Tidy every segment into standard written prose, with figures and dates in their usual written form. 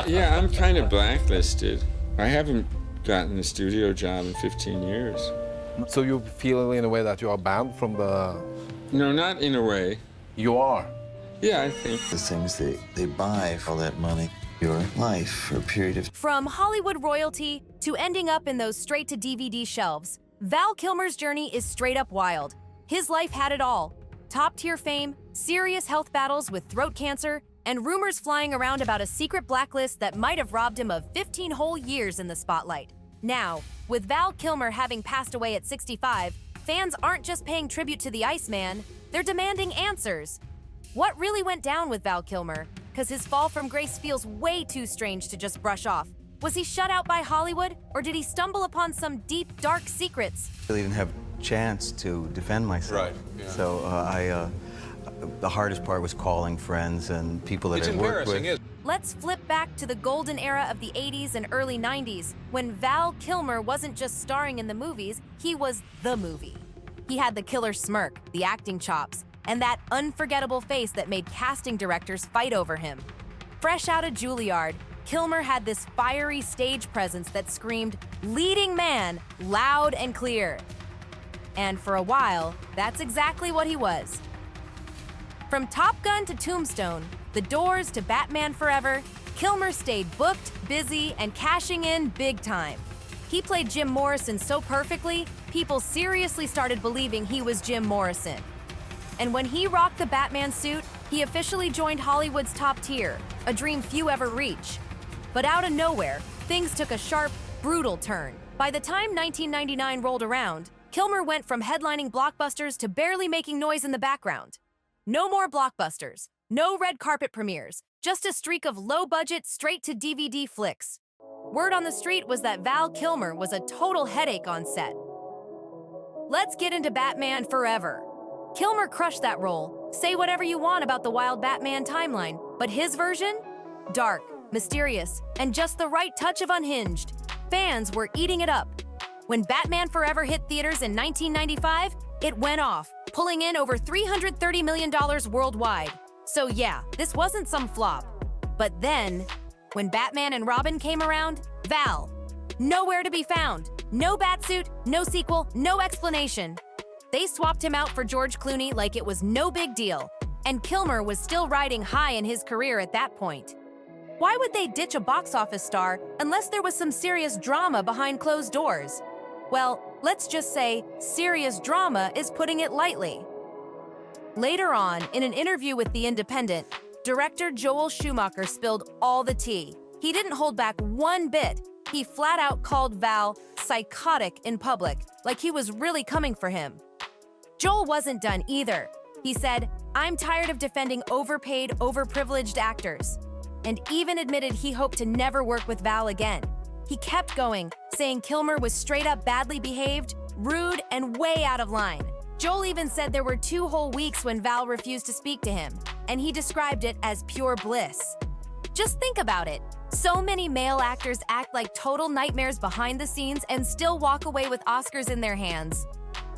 Yeah, I'm kind of blacklisted. I haven't gotten a studio job in 15 years. So you feel in a way that you are banned from the... No, not in a way. You are. Yeah, I think. The things they buy for all that money, your life for a period of... From Hollywood royalty to ending up in those straight-to-DVD shelves, Val Kilmer's journey is straight up wild. His life had it all. Top-tier fame, serious health battles with throat cancer, and rumors flying around about a secret blacklist that might have robbed him of 15 whole years in the spotlight. Now, with Val Kilmer having passed away at 65, fans aren't just paying tribute to the Iceman, they're demanding answers. What really went down with Val Kilmer? Because his fall from grace feels way too strange to just brush off. Was he shut out by Hollywood, or did he stumble upon some deep, dark secrets? I really didn't have a chance to defend myself. Right, yeah. So the hardest part was calling friends and people that I worked with. It's embarrassing, Let's flip back to the golden era of the 80s and early 90s, when Val Kilmer wasn't just starring in the movies, he was the movie. He had the killer smirk, the acting chops, and that unforgettable face that made casting directors fight over him. Fresh out of Juilliard, Kilmer had this fiery stage presence that screamed, "Leading man," loud and clear. And for a while, that's exactly what he was. From Top Gun to Tombstone, The Doors to Batman Forever, Kilmer stayed booked, busy, and cashing in big time. He played Jim Morrison so perfectly, people seriously started believing he was Jim Morrison. And when he rocked the Batman suit, he officially joined Hollywood's top tier, a dream few ever reach. But out of nowhere, things took a sharp, brutal turn. By the time 1999 rolled around, Kilmer went from headlining blockbusters to barely making noise in the background. No more blockbusters, no red carpet premieres, just a streak of low-budget, straight-to-DVD flicks. Word on the street was that Val Kilmer was a total headache on set. Let's get into Batman Forever. Kilmer crushed that role. Say whatever you want about the wild Batman timeline, but his version? Dark, mysterious, and just the right touch of unhinged. Fans were eating it up. When Batman Forever hit theaters in 1995, it went off, pulling in over $330 million worldwide. So yeah, this wasn't some flop. But then, when Batman and Robin came around, Val, nowhere to be found. No Batsuit, no sequel, no explanation. They swapped him out for George Clooney like it was no big deal, and Kilmer was still riding high in his career at that point. Why would they ditch a box office star unless there was some serious drama behind closed doors? Well, let's just say serious drama is putting it lightly. Later on, in an interview with The Independent, director Joel Schumacher spilled all the tea. He didn't hold back one bit. He flat out called Val psychotic in public, like he was really coming for him. Joel wasn't done either. He said, "I'm tired of defending overpaid, overprivileged actors," and even admitted he hoped to never work with Val again. He kept going, saying Kilmer was straight up badly behaved, rude, and way out of line. Joel even said there were 2 whole weeks when Val refused to speak to him, and he described it as pure bliss. Just think about it. So many male actors act like total nightmares behind the scenes and still walk away with Oscars in their hands.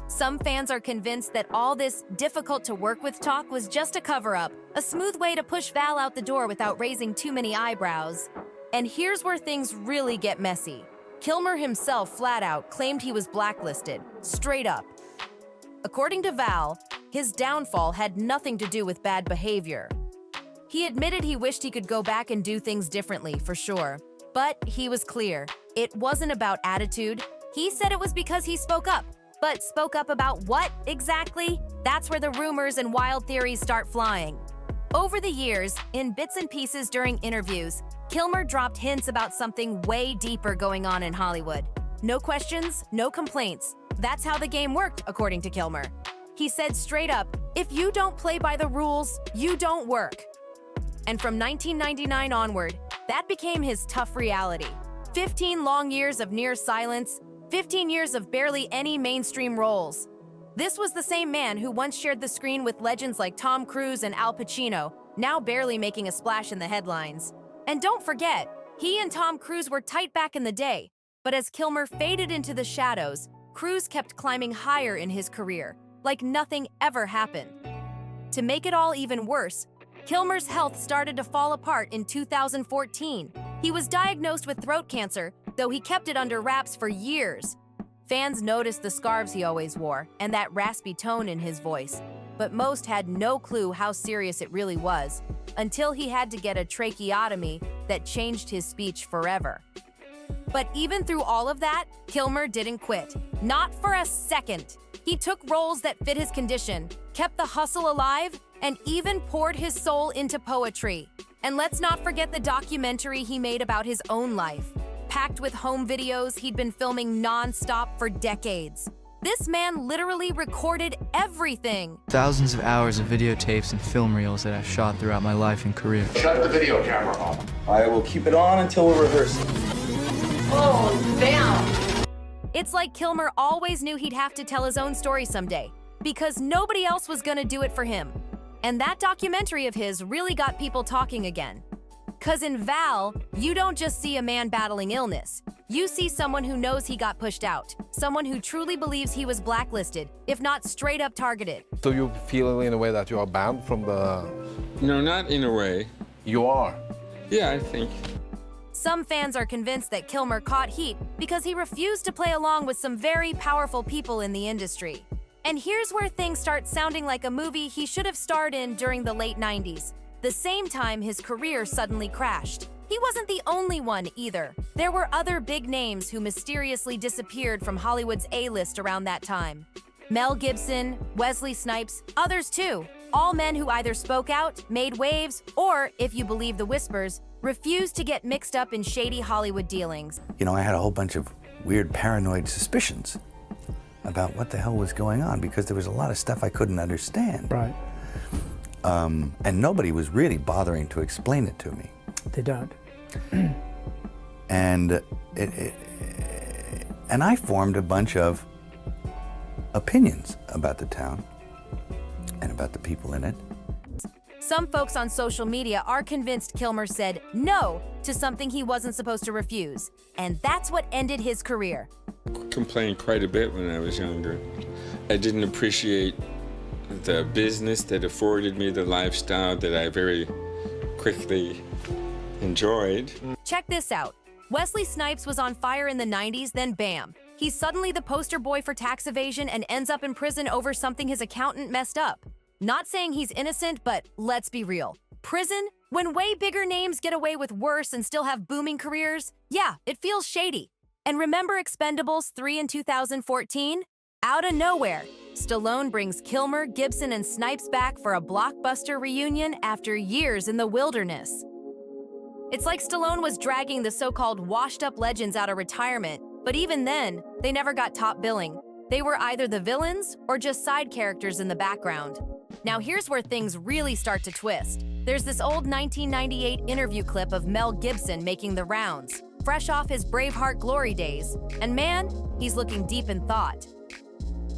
Some fans are convinced that all this difficult to work with talk was just a cover-up, a smooth way to push Val out the door without raising too many eyebrows. And here's where things really get messy. Kilmer himself flat out claimed he was blacklisted, straight up. According to Val, his downfall had nothing to do with bad behavior. He admitted he wished he could go back and do things differently, for sure. But he was clear, it wasn't about attitude. He said it was because he spoke up. But spoke up about what, exactly? That's where the rumors and wild theories start flying. Over the years, in bits and pieces during interviews, Kilmer dropped hints about something way deeper going on in Hollywood. No questions, no complaints. That's how the game worked, according to Kilmer. He said straight up, "If you don't play by the rules, you don't work." And from 1999 onward, that became his tough reality. 15 long years of near silence, 15 years of barely any mainstream roles. This was the same man who once shared the screen with legends like Tom Cruise and Al Pacino, now barely making a splash in the headlines. And don't forget, he and Tom Cruise were tight back in the day, but as Kilmer faded into the shadows, Cruise kept climbing higher in his career, like nothing ever happened. To make it all even worse, Kilmer's health started to fall apart in 2014. He was diagnosed with throat cancer, though he kept it under wraps for years. Fans noticed the scarves he always wore and that raspy tone in his voice, but most had no clue how serious it really was, until he had to get a tracheotomy that changed his speech forever. But even through all of that, Kilmer didn't quit. Not for a second. He took roles that fit his condition, kept the hustle alive, and even poured his soul into poetry. And let's not forget the documentary he made about his own life, packed with home videos he'd been filming non-stop for decades. This man literally recorded everything. Thousands of hours of videotapes and film reels that I've shot throughout my life and career. Shut the video camera off. I will keep it on until we're rehearsing. Oh, damn! It's like Kilmer always knew he'd have to tell his own story someday, because nobody else was gonna do it for him. And that documentary of his really got people talking again. 'Cause in Val, you don't just see a man battling illness. You see someone who knows he got pushed out, someone who truly believes he was blacklisted, if not straight up targeted. So you feel in a way that you are banned from the... No, not in a way. You are. Yeah, I think. Some fans are convinced that Kilmer caught heat because he refused to play along with some very powerful people in the industry. And here's where things start sounding like a movie he should have starred in during the late 90s. The same time his career suddenly crashed. He wasn't the only one either. There were other big names who mysteriously disappeared from Hollywood's A-list around that time. Mel Gibson, Wesley Snipes, others too. All men who either spoke out, made waves, or, if you believe the whispers, refused to get mixed up in shady Hollywood dealings. You know, I had a whole bunch of weird paranoid suspicions about what the hell was going on because there was a lot of stuff I couldn't understand. Right. And nobody was really bothering to explain it to me. They don't. And and I formed a bunch of opinions about the town and about the people in it. Some folks on social media are convinced Kilmer said no to something he wasn't supposed to refuse, and that's what ended his career. Complained quite a bit when I was younger. I didn't appreciate the business that afforded me the lifestyle that I very quickly enjoyed. Check this out. Wesley Snipes was on fire in the 90s, then bam. He's suddenly the poster boy for tax evasion and ends up in prison over something his accountant messed up. Not saying he's innocent, but let's be real. Prison? When way bigger names get away with worse and still have booming careers? Yeah, it feels shady. And remember Expendables 3 in 2014? Out of nowhere, Stallone brings Kilmer, Gibson, and Snipes back for a blockbuster reunion after years in the wilderness. It's like Stallone was dragging the so-called washed-up legends out of retirement, but even then, they never got top billing. They were either the villains or just side characters in the background. Now here's where things really start to twist. There's this old 1998 interview clip of Mel Gibson making the rounds, fresh off his Braveheart glory days, and man, he's looking deep in thought.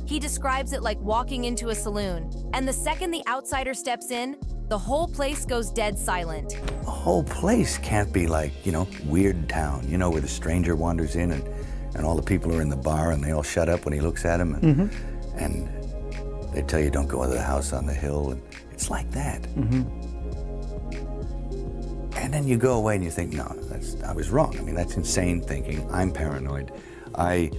He describes it like walking into a saloon, and the second the outsider steps in, the whole place goes dead silent. The whole place can't be like, you know, Weird Town, you know, where the stranger wanders in and all the people are in the bar and they all shut up when he looks at them and they tell you don't go into the house on the hill. And it's like that. And then you go away and you think, no, I was wrong. I mean, that's insane thinking. I'm paranoid. I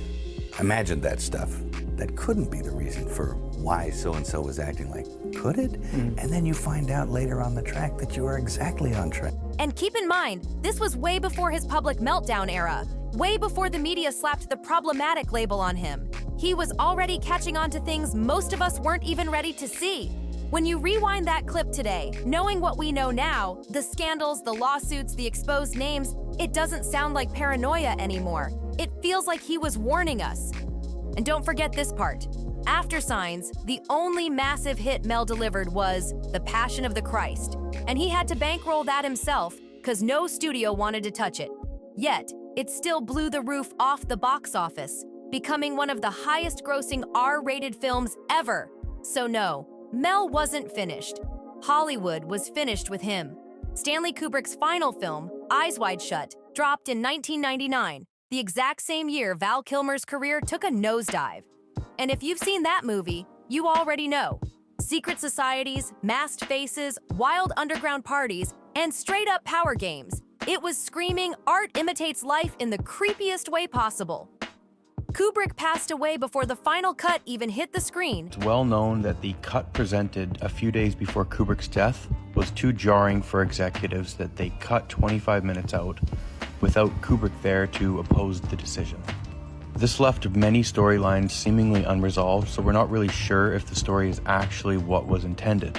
imagined that stuff. That couldn't be the reason for why so-and-so was acting like, could it? And then you find out later on the track that you are exactly on track. And keep in mind, this was way before his public meltdown era, way before the media slapped the problematic label on him. He was already catching on to things most of us weren't even ready to see. When you rewind that clip today, knowing what we know now, the scandals, the lawsuits, the exposed names, it doesn't sound like paranoia anymore. It feels like he was warning us. And don't forget this part. After Signs, the only massive hit Mel delivered was The Passion of the Christ, and he had to bankroll that himself because no studio wanted to touch it. Yet, it still blew the roof off the box office, becoming one of the highest-grossing R-rated films ever. So no, Mel wasn't finished. Hollywood was finished with him. Stanley Kubrick's final film, Eyes Wide Shut, dropped in 1999, the exact same year Val Kilmer's career took a nosedive. And if you've seen that movie, you already know. Secret societies, masked faces, wild underground parties, and straight-up power games. It was screaming, art imitates life in the creepiest way possible. Kubrick passed away before the final cut even hit the screen. It's well known that the cut presented a few days before Kubrick's death was too jarring for executives that they cut 25 minutes out without Kubrick there to oppose the decision. This left many storylines seemingly unresolved, so we're not really sure if the story is actually what was intended.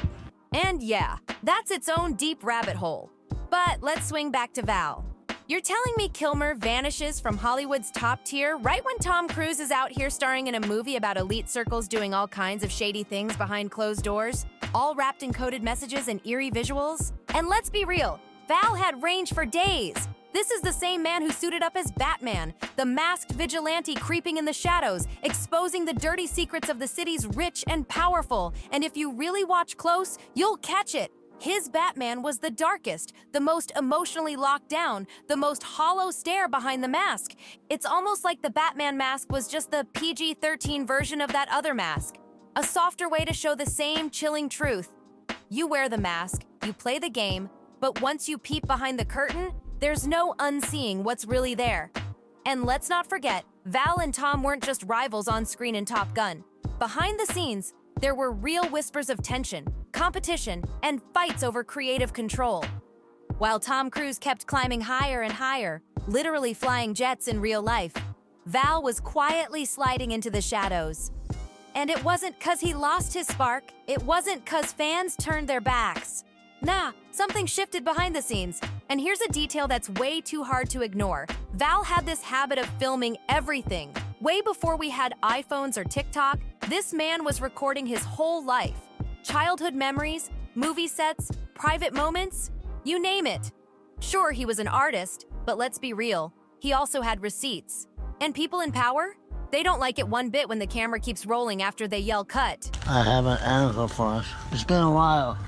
And yeah, that's its own deep rabbit hole. But let's swing back to Val. You're telling me Kilmer vanishes from Hollywood's top tier right when Tom Cruise is out here starring in a movie about elite circles doing all kinds of shady things behind closed doors, all wrapped in coded messages and eerie visuals? And let's be real, Val had range for days. This is the same man who suited up as Batman, the masked vigilante creeping in the shadows, exposing the dirty secrets of the city's rich and powerful. And if you really watch close, you'll catch it. His Batman was the darkest, the most emotionally locked down, the most hollow stare behind the mask. It's almost like the Batman mask was just the PG-13 version of that other mask. A softer way to show the same chilling truth. You wear the mask, you play the game, but once you peep behind the curtain, there's no unseeing what's really there. And let's not forget, Val and Tom weren't just rivals on screen in Top Gun. Behind the scenes, there were real whispers of tension, competition, and fights over creative control. While Tom Cruise kept climbing higher and higher, literally flying jets in real life, Val was quietly sliding into the shadows. And it wasn't 'cause he lost his spark, it wasn't 'cause fans turned their backs. Nah, something shifted behind the scenes. And here's a detail that's way too hard to ignore. Val had this habit of filming everything. Way before we had iPhones or TikTok, this man was recording his whole life. Childhood memories, movie sets, private moments, you name it. Sure, he was an artist, but let's be real, he also had receipts. And people in power? They don't like it one bit when the camera keeps rolling after they yell cut. I have an article for us. It's been a while.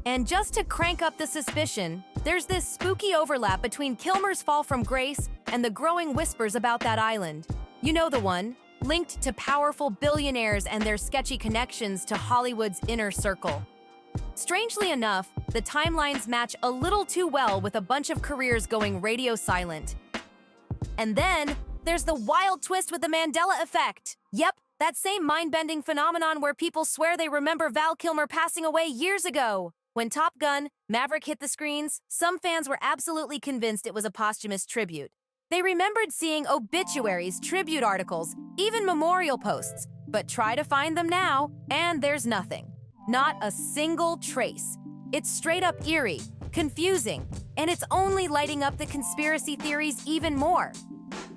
And just to crank up the suspicion, there's this spooky overlap between Kilmer's fall from grace and the growing whispers about that island. You know the one, linked to powerful billionaires and their sketchy connections to Hollywood's inner circle. Strangely enough, the timelines match a little too well with a bunch of careers going radio silent. And then, there's the wild twist with the Mandela effect. Yep, that same mind-bending phenomenon where people swear they remember Val Kilmer passing away years ago. When Top Gun, Maverick hit the screens, some fans were absolutely convinced it was a posthumous tribute. They remembered seeing obituaries, tribute articles, even memorial posts, but try to find them now, and there's nothing. Not a single trace. It's straight up eerie, confusing, and it's only lighting up the conspiracy theories even more.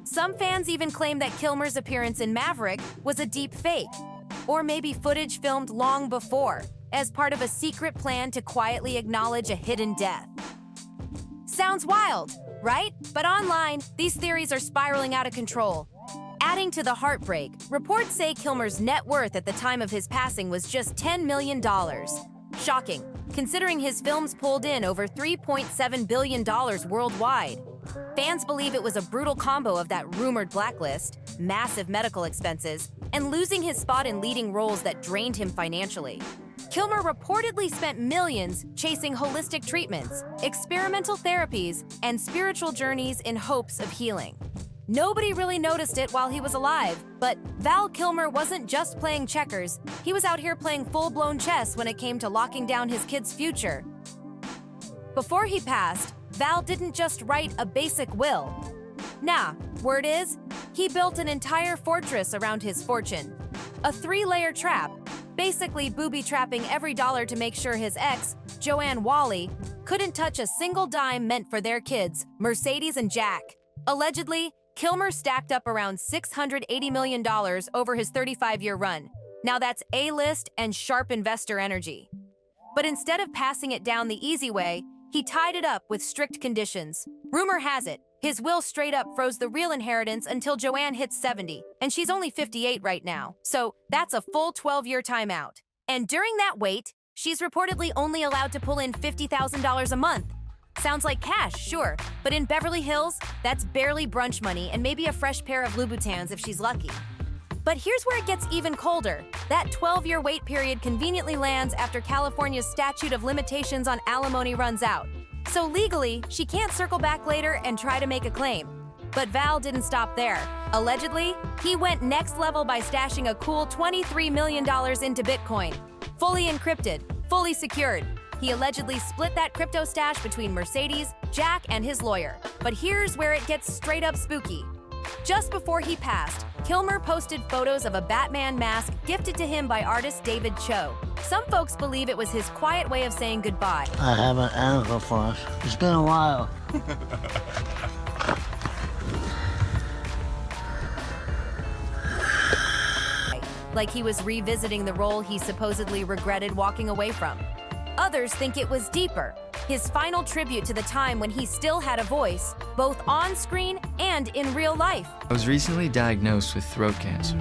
Some fans even claim that Kilmer's appearance in Maverick was a deep fake, or maybe footage filmed long before, as part of a secret plan to quietly acknowledge a hidden death. Sounds wild, right? But online, these theories are spiraling out of control. Adding to the heartbreak, reports say Kilmer's net worth at the time of his passing was just $10 million. Shocking, considering his films pulled in over $3.7 billion worldwide. Fans believe it was a brutal combo of that rumored blacklist, massive medical expenses, and losing his spot in leading roles that drained him financially. Kilmer reportedly spent millions chasing holistic treatments, experimental therapies, and spiritual journeys in hopes of healing. Nobody really noticed it while he was alive, but Val Kilmer wasn't just playing checkers, he was out here playing full-blown chess when it came to locking down his kid's future. Before he passed, Val didn't just write a basic will. Nah, word is, he built an entire fortress around his fortune. A 3-layer trap, basically booby-trapping every dollar to make sure his ex, Joanne Wally, couldn't touch a single dime meant for their kids, Mercedes and Jack. Allegedly, Kilmer stacked up around $680 million over his 35-year run. Now that's A-list and sharp investor energy. But instead of passing it down the easy way, he tied it up with strict conditions. Rumor has it, his will straight up froze the real inheritance until Joanne hits 70, and she's only 58 right now, so that's a full 12-year timeout. And during that wait, she's reportedly only allowed to pull in $50,000 a month. Sounds like cash, sure, but in Beverly Hills, that's barely brunch money and maybe a fresh pair of Louboutins if she's lucky. But here's where it gets even colder. That 12-year wait period conveniently lands after California's statute of limitations on alimony runs out. So legally, she can't circle back later and try to make a claim. But Val didn't stop there. Allegedly, he went next level by stashing a cool $23 million into Bitcoin. Fully encrypted, fully secured. He allegedly split that crypto stash between Mercedes, Jack, and his lawyer. But here's where it gets straight up spooky. Just before he passed, Kilmer posted photos of a Batman mask gifted to him by artist David Cho. Some folks believe it was his quiet way of saying goodbye. I have an answer for us. It's been a while. Like he was revisiting the role he supposedly regretted walking away from. Others think it was deeper, his final tribute to the time when he still had a voice, both on screen and in real life. I was recently diagnosed with throat cancer.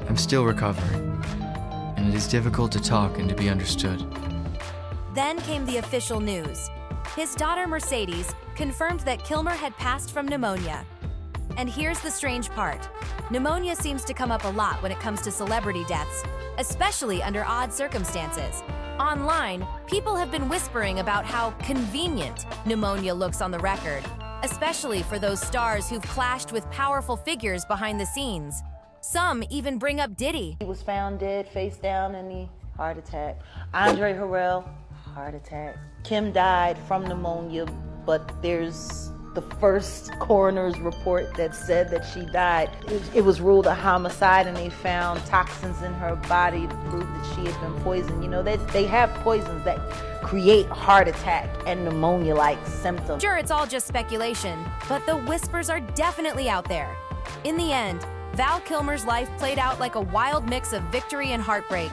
I'm still recovering, and it is difficult to talk and to be understood. Then came the official news. His daughter Mercedes confirmed that Kilmer had passed from pneumonia. And here's the strange part. Pneumonia seems to come up a lot when it comes to celebrity deaths, especially under odd circumstances. Online, people have been whispering about how convenient pneumonia looks on the record, especially for those stars who've clashed with powerful figures behind the scenes. Some even bring up Diddy. He was found dead, face down in the heart attack. Andre Harrell, heart attack. Kim died from pneumonia, but there's the first coroner's report that said that she died. It was ruled a homicide, and they found toxins in her body to prove that she had been poisoned. You know, they have poisons that create heart attack and pneumonia-like symptoms. Sure, it's all just speculation, but the whispers are definitely out there. In the end, Val Kilmer's life played out like a wild mix of victory and heartbreak.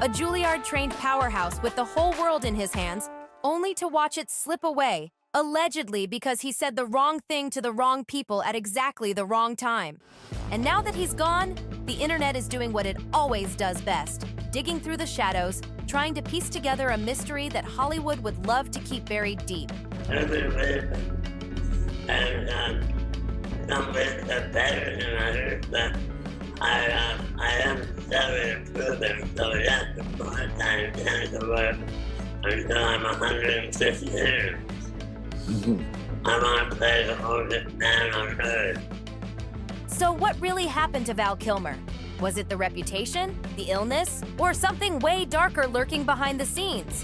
A Juilliard-trained powerhouse with the whole world in his hands, only to watch it slip away, allegedly because he said the wrong thing to the wrong people at exactly the wrong time. And now that he's gone, the internet is doing what it always does best, digging through the shadows, trying to piece together a mystery that Hollywood would love to keep buried deep. I am sorry to prove it, so yes, more time to work until I'm 150 years. I want to play the oldest man on earth. So what really happened to Val Kilmer? Was it the reputation, the illness, or something way darker lurking behind the scenes?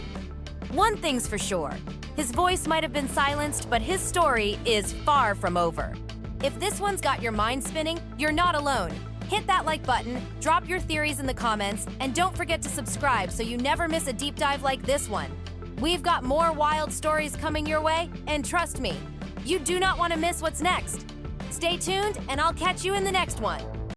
One thing's for sure, his voice might have been silenced, but his story is far from over. If this one's got your mind spinning, you're not alone. Hit that like button, drop your theories in the comments, and don't forget to subscribe so you never miss a deep dive like this one. We've got more wild stories coming your way, and trust me, you do not want to miss what's next. Stay tuned, and I'll catch you in the next one.